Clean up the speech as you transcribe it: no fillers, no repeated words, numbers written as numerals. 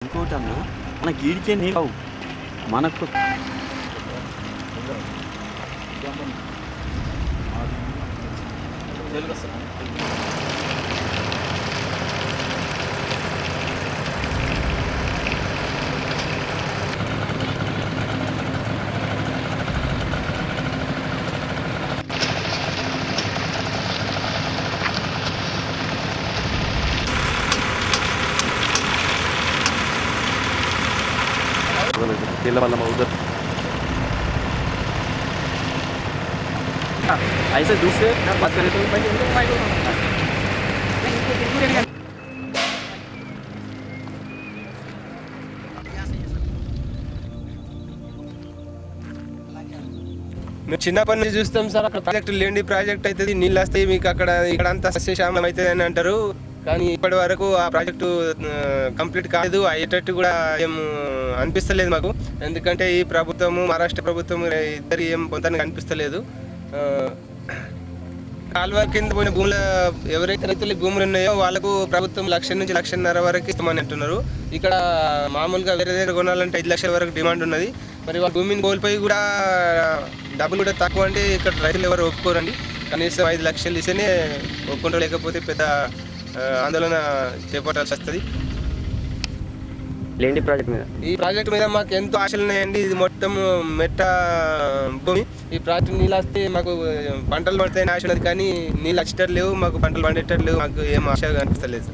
ఇంకోటన్నా మనకి ఈడికే నీళ్ళు మనకు तेल वाला उधर ऐसे दूसरे बात करें तो మేము చిన్నప్పటి నుంచి చూస్తాం సార్. అక్కడ ప్రాజెక్టు లేండి, ప్రాజెక్ట్ అవుతుంది, నీళ్ళు వస్తాయి మీకు అక్కడ ఇక్కడంతా సస్యశ్యామలం అవుతుంది అని అంటారు. కానీ ఇప్పటి వరకు ఆ ప్రాజెక్టు కంప్లీట్ కాలేదు, అయ్యేటట్టు కూడా ఏం అనిపిస్తలేదు మాకు. ఎందుకంటే ఈ ప్రభుత్వము మహారాష్ట్ర ప్రభుత్వం ఇద్దరు ఏం పొందడానికి అనిపిస్తలేదు. కాలువ కింద పోయిన భూముల ఎవరైతే రైతులకు భూములు ఉన్నాయో వాళ్ళకు ప్రభుత్వం 1,00,000 నుంచి 1,50,000 వరకు ఇస్తామని అంటున్నారు. ఇక్కడ మామూలుగా వేరే దగ్గర కొనాలంటే 5 లక్షల వరకు డిమాండ్ ఉన్నది. మరి వాళ్ళ భూమిని కోల్పోయి కూడా డబ్బులు కూడా తక్కువ అంటే ఇక్కడ రైతులు ఎవరు ఒప్పుకోరండి. కనీసం 5 లక్షలు ఇస్తేనే ఒప్పుకుంటారు, లేకపోతే పెద్ద ఆందోళన చేపట్టాల్సి వస్తుంది. లేండి ప్రాజెక్ట్ మీద ఈ ప్రాజెక్ట్ మీద మాకు ఎంతో ఆశలు ఉన్నాయండి. ఇది మొత్తం మెట్ట భూమి. ఈ ప్రాజెక్ట్ నీళ్ళు వస్తే మాకు పంటలు పడతాయని ఆశ ఉన్నది, కానీ నీళ్ళు వచ్చేటట్టు లేవు, మాకు పంటలు పండేటట్టు లేవు, మాకు ఏం ఆశ అనిపిస్తలేదు.